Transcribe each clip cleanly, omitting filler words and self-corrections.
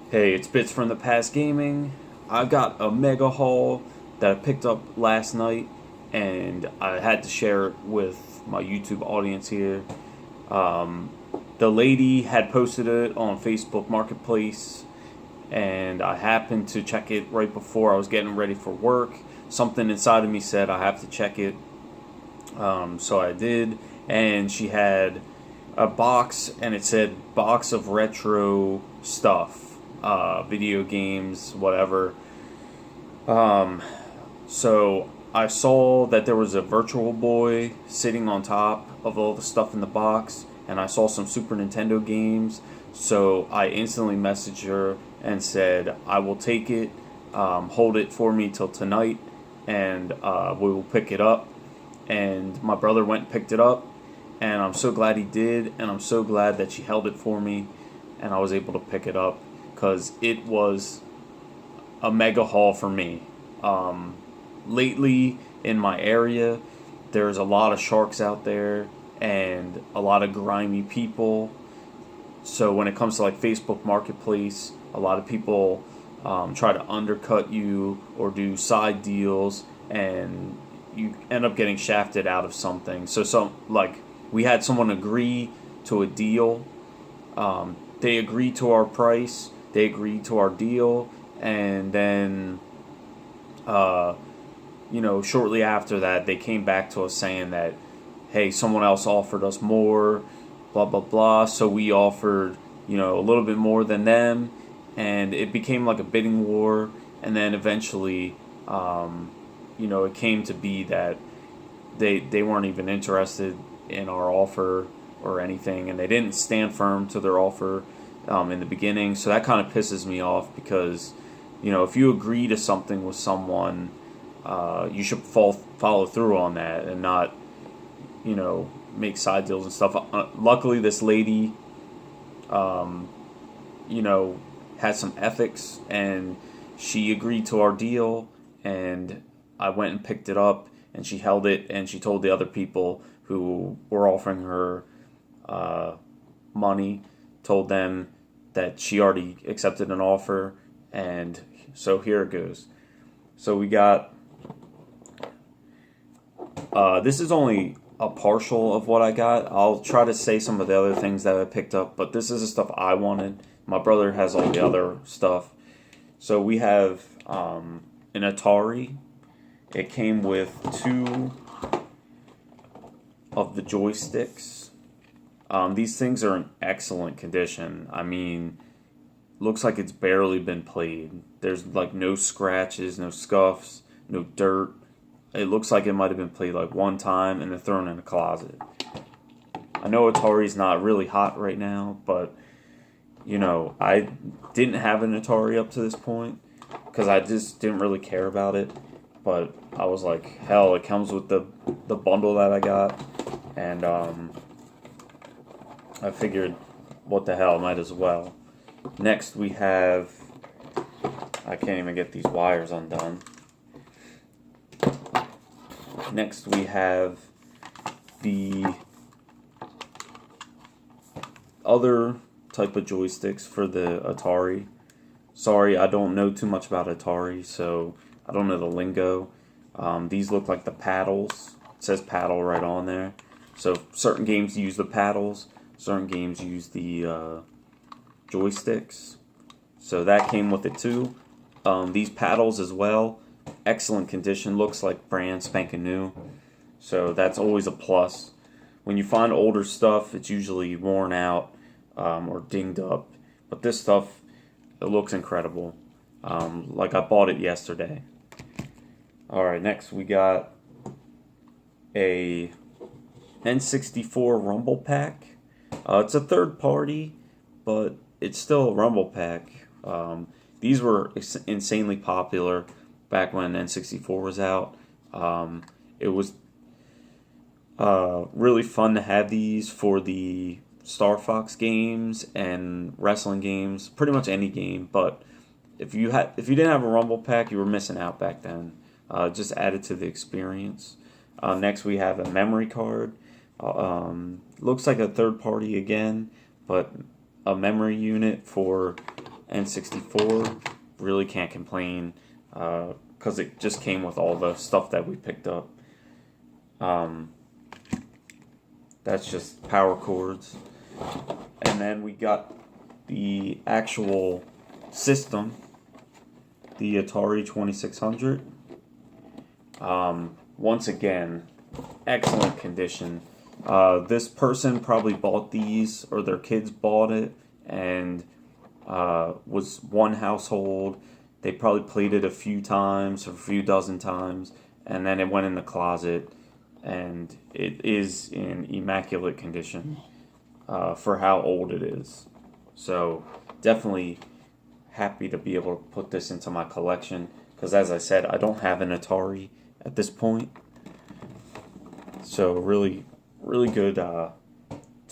Hey, it's Bits from the Past Gaming. I got a mega haul that I picked up last night, and I had to share it with my YouTube audience here. Um, the lady had posted it on Facebook Marketplace, and I happened to check it right before I was getting ready for work. Something inside of me said I have to check it, so I did, and she had a box, and it said box of retro stuff, video games, whatever. Um, so I saw that there was a Virtual Boy sitting on top of all the stuff in the box, and I saw some Super Nintendo games. So I instantly messaged her and said, I will take it, hold it for me till tonight, and we will pick it up. And my brother went and picked it up, and I'm so glad he did, and I'm so glad that she held it for me, and I was able to pick it up because it was a mega haul for me. Lately in my area, there's a lot of sharks out there and a lot of grimy people. So when it comes to like Facebook Marketplace, a lot of people try to undercut you or do side deals, and you end up getting shafted out of something. So some like we had someone agree to a deal. They agreed to our price. They agreed to our deal, and then uh, shortly after that, they came back to us saying that, hey, someone else offered us more, blah, blah, blah. So we offered, a little bit more than them. And it became like a bidding war. And then eventually, it came to be that they weren't even interested in our offer or anything. And they didn't stand firm to their offer in the beginning. So that kind of pisses me off because, if you agree to something with someone, you should follow through on that and not, make side deals and stuff. Luckily, this lady, um, had some ethics, and she agreed to our deal, and I went and picked it up, and she held it, and she told the other people who were offering her money, told them that she already accepted an offer, and so here it goes. So we got this is only a partial of what I got. I'll try to say some of the other things that I picked up, but this is the stuff I wanted. My brother has all the other stuff. So we have an Atari. It came with two of the joysticks. These things are in excellent condition. I mean, looks like it's barely been played. There's like no scratches, no scuffs, no dirt. It looks like it might have been played like one time and then thrown in a closet. I know Atari's not really hot right now, but I didn't have an Atari up to this point because I just didn't really care about it. But I was like, hell, it comes with the bundle that I got, and I figured, what the hell, might as well. Next we have, I can't even get these wires undone. Next we have the other type of joysticks for the Atari. Sorry, I don't know too much about Atari, so I don't know the lingo. These look like the paddles. It says paddle right on there. So certain games use the paddles, certain games use the joysticks. So that came with it too. These paddles as well, excellent condition, looks like brand spanking new. So that's always a plus. When you find older stuff, it's usually worn out or dinged up. But this stuff, it looks incredible. Like I bought it yesterday. Alright, next we got a N64 Rumble Pack. It's a third party, but it's still a Rumble Pack. These were insanely popular back when N64 was out. It was really fun to have these for the Star Fox games and wrestling games, pretty much any game. But if you didn't have a Rumble Pack, you were missing out back then. Just added to the experience. Next, we have a memory card. Looks like a third party again, but a memory unit for N64. Really can't complain because it just came with all the stuff that we picked up. That's just power cords. And then we got the actual system, the Atari 2600. Once again, excellent condition. This person probably bought these, or their kids bought it, and was one household. They probably played it a few times, or a few dozen times, and then it went in the closet, and it is in immaculate condition for how old it is. So definitely happy to be able to put this into my collection, because as I said, I don't have an Atari at this point. So really good to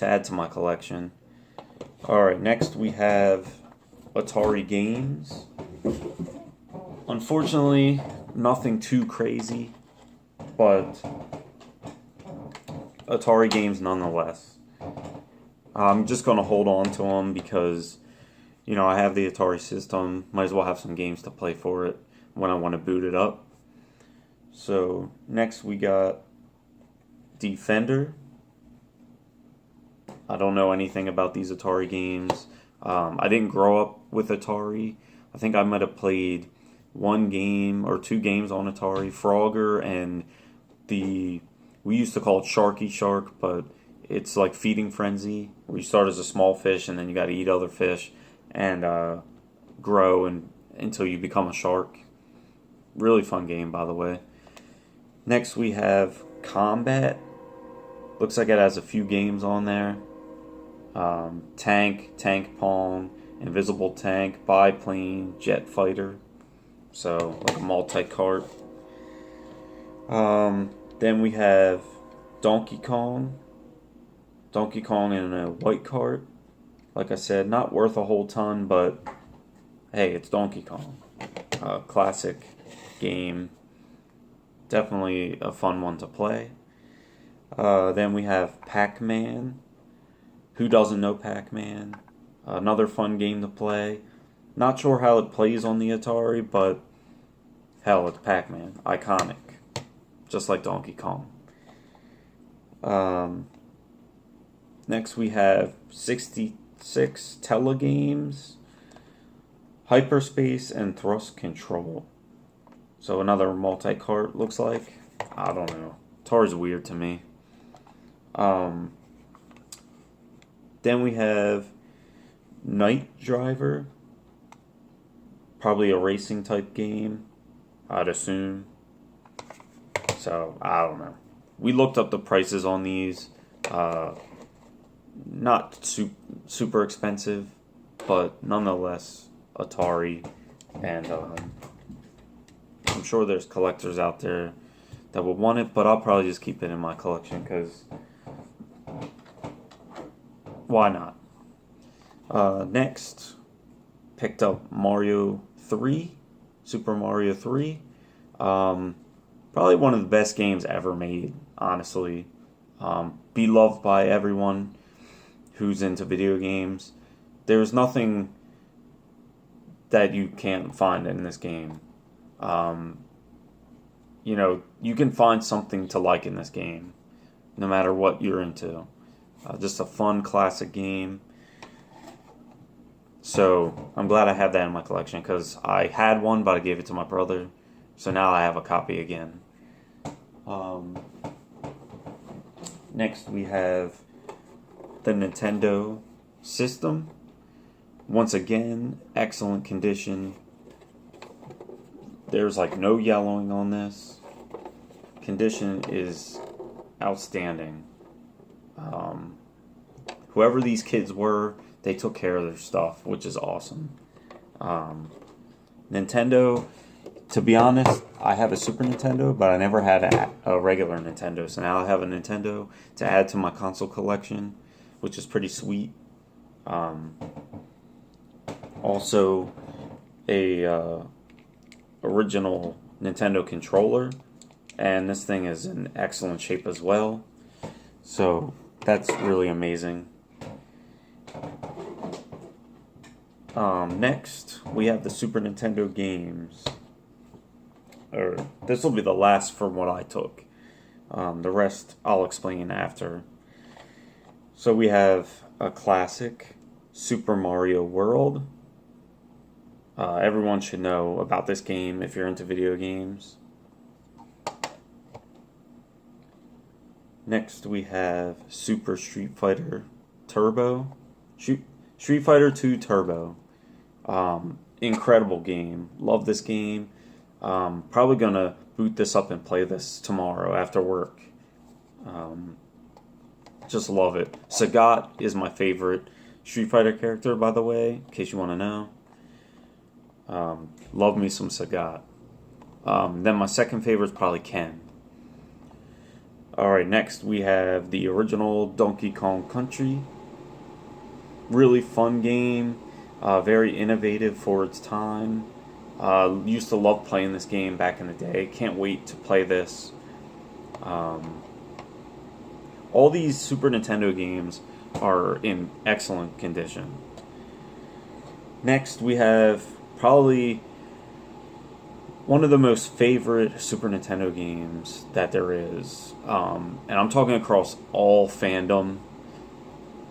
add to my collection. Alright, next we have Atari games. Unfortunately, nothing too crazy, but Atari games nonetheless. I'm just going to hold on to them because, I have the Atari system. Might as well have some games to play for it when I want to boot it up. So, next we got Defender. I don't know anything about these Atari games. I didn't grow up with Atari. I think I might have played one game or two games on Atari, Frogger and we used to call it Sharky Shark, but it's like Feeding Frenzy, where you start as a small fish and then you got to eat other fish and grow until you become a shark. Really fun game, by the way. Next we have Combat. Looks like it has a few games on there. Tank Pong, Invisible Tank, Biplane, Jet Fighter. So, like a multi-cart. Then we have Donkey Kong. Donkey Kong in a white cart. Like I said, not worth a whole ton, but hey, it's Donkey Kong. Classic game. Definitely a fun one to play. Then we have Pac-Man. Who doesn't know Pac-Man? Another fun game to play. Not sure how it plays on the Atari, but hell, it's Pac-Man. Iconic. Just like Donkey Kong. Next we have 66 Telegames, Hyperspace, and Thrust Control. So another multi-cart, looks like. I don't know. Atari's weird to me. Then we have Night Driver. Probably a racing type game, I'd assume. So, I don't know. We looked up the prices on these. Not super expensive, but nonetheless, Atari. And I'm sure there's collectors out there that would want it, but I'll probably just keep it in my collection because why not? Next, picked up Mario 3, Super Mario 3. Probably one of the best games ever made, honestly. Beloved by everyone who's into video games. There's nothing that you can't find in this game. You can find something to like in this game, no matter what you're into. Just a fun, classic game. So, I'm glad I have that in my collection, because I had one, but I gave it to my brother. So now I have a copy again. Next we have the Nintendo system. Once again, excellent condition. There's like no yellowing on this. Condition is outstanding. Whoever these kids were, they took care of their stuff, which is awesome. Nintendo, to be honest, I have a Super Nintendo, but I never had a regular Nintendo. So now I have a Nintendo to add to my console collection, which is pretty sweet. Also, a original Nintendo controller, and this thing is in excellent shape as well. So that's really amazing. Next, we have the Super Nintendo games. Or this will be the last from what I took. The rest I'll explain after. So we have a classic, Super Mario World. Everyone should know about this game if you're into video games. Next we have Super Street Fighter Turbo. Street Fighter 2 Turbo. Incredible game. Love this game. Probably gonna boot this up and play this tomorrow after work. Just love it. Sagat is my favorite Street Fighter character, by the way, in case you want to know. Love me some Sagat. Then my second favorite is probably Ken. Alright, next we have the original Donkey Kong Country. Really fun game. Very innovative for its time. Used to love playing this game back in the day. Can't wait to play this. All these Super Nintendo games are in excellent condition. Next, we have probably one of the most favorite Super Nintendo games that there is. And I'm talking across all fandom.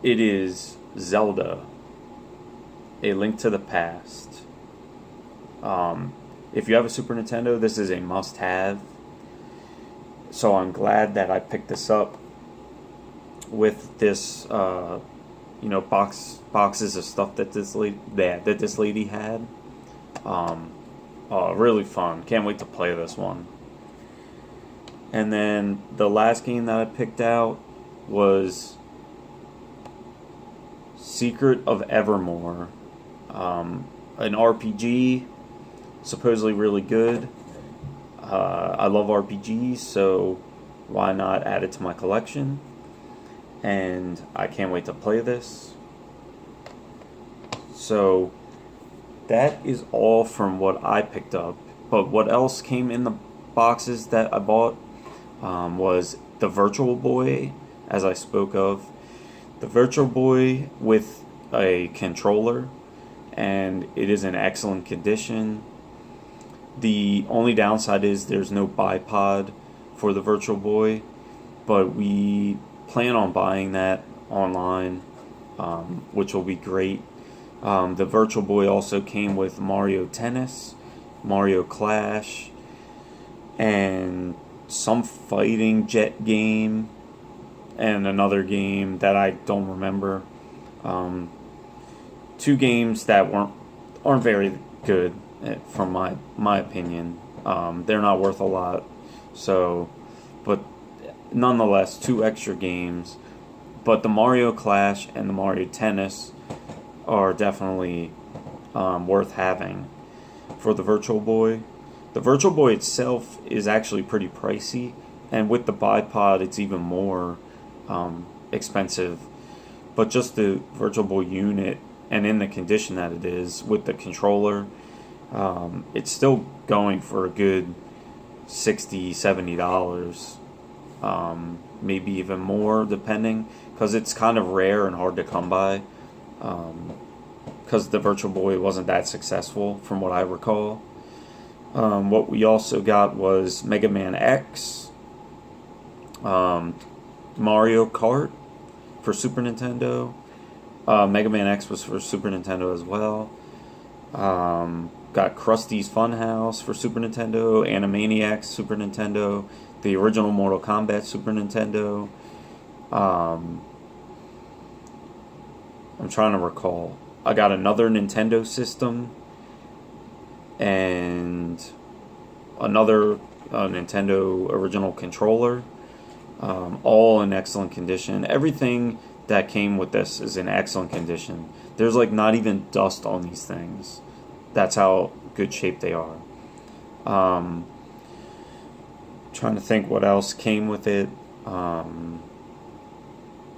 It is Zelda, A Link to the Past. If you have a Super Nintendo, this is a must-have. So I'm glad that I picked this up with this, boxes of stuff that this lady had. Really fun. Can't wait to play this one. And then the last game that I picked out was Secret of Evermore, an RPG, supposedly really good. I love RPGs, so why not add it to my collection? And I can't wait to play this. So that is all from what I picked up. But what else came in the boxes that I bought was the Virtual Boy, as I spoke of. The Virtual Boy with a controller, and it is in excellent condition. The only downside is there's no bipod for the Virtual Boy, but we plan on buying that online, which will be great. The Virtual Boy also came with Mario Tennis, Mario Clash, and some fighting jet game, and another game that I don't remember. Two games that aren't very good from my opinion. They're not worth a lot. So, but nonetheless, two extra games. But the Mario Clash and the Mario Tennis are definitely worth having for the Virtual Boy. The Virtual Boy itself is actually pretty pricey, and with the bipod, it's even more expensive. But just the Virtual Boy unit, and in the condition that it is, with the controller, it's still going for a good $60, $70, maybe even more, depending, because it's kind of rare and hard to come by, because the Virtual Boy wasn't that successful, from what I recall. What we also got was Mega Man X, Mario Kart for Super Nintendo. Mega Man X was for Super Nintendo as well. Got Krusty's Funhouse for Super Nintendo, Animaniacs Super Nintendo, the original Mortal Kombat Super Nintendo. I'm trying to recall. I got another Nintendo system and another Nintendo original controller, all in excellent condition. Everything that came with this is in excellent condition. There's like not even dust on these things. That's how good shape they are. Trying to think what else came with it.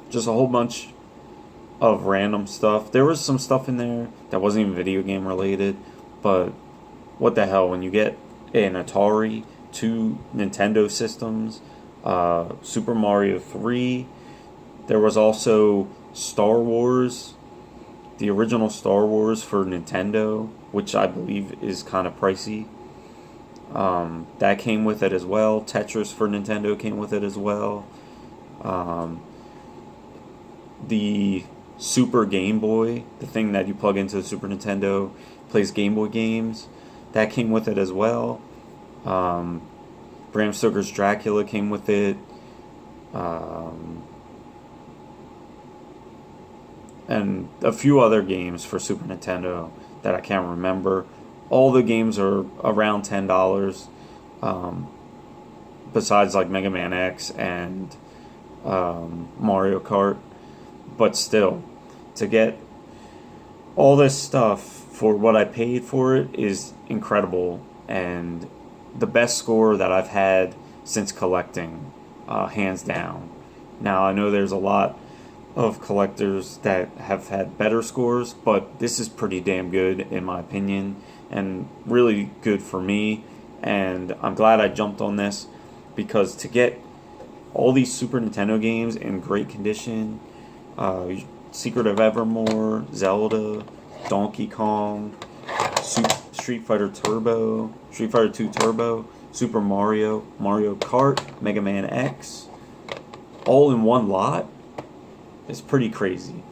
Just a whole bunch of random stuff. There was some stuff in there that wasn't even video game related, but what the hell, when you get an Atari, 2 Nintendo systems, Super Mario 3, there was also Star Wars, the original Star Wars for Nintendo, which I believe is kind of pricey. That came with it as well. Tetris for Nintendo came with it as well. The Super Game Boy, the thing that you plug into the Super Nintendo, plays Game Boy games, that came with it as well. Bram Stoker's Dracula came with it. And a few other games for Super Nintendo that I can't remember. All the games are around $10, besides like Mega Man X and Mario Kart. But still, to get all this stuff for what I paid for it is incredible, and the best score that I've had since collecting, hands down. Now, I know there's a lot of collectors that have had better scores, but this is pretty damn good in my opinion, and really good for me. And I'm glad I jumped on this, because to get all these Super Nintendo games in great condition, Secret of Evermore, Zelda, Donkey Kong, Street Fighter Turbo, Street Fighter 2 Turbo, Super Mario, Mario Kart, Mega Man X, all in one lot, is pretty crazy.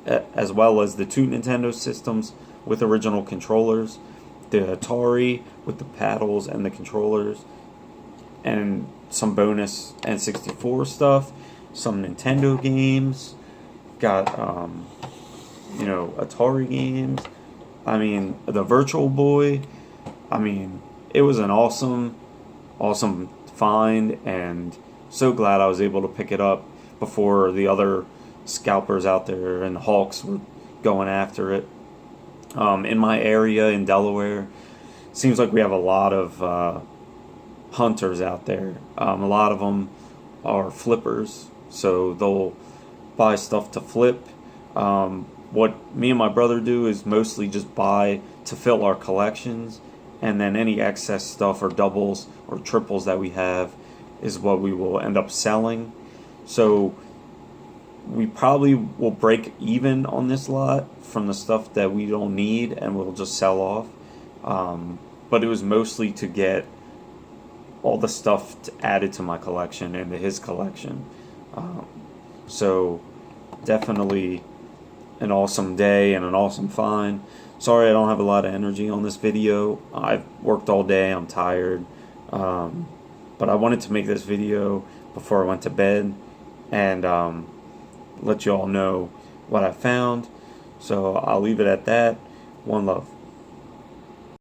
As well as the two Nintendo systems with original controllers, the Atari with the paddles and the controllers, and some bonus N64 stuff, some Nintendo games, got Atari games. I mean, the Virtual Boy. I mean, it was an awesome find, and so glad I was able to pick it up before the other scalpers out there and hawks were going after it. In my area in Delaware, seems like we have a lot of hunters out there. A lot of them are flippers, so they'll buy stuff to flip. What me and my brother do is mostly just buy to fill our collections, and then any excess stuff or doubles or triples that we have is what we will end up selling. So we probably will break even on this lot from the stuff that we don't need, and we'll just sell off. But it was mostly to get all the stuff added to my collection and to his collection. So definitely an awesome day and an awesome find. Sorry I don't have a lot of energy on this video. I've worked all day, I'm tired. But I wanted to make this video before I went to bed, and let you all know what I found. So I'll leave it at that. One love.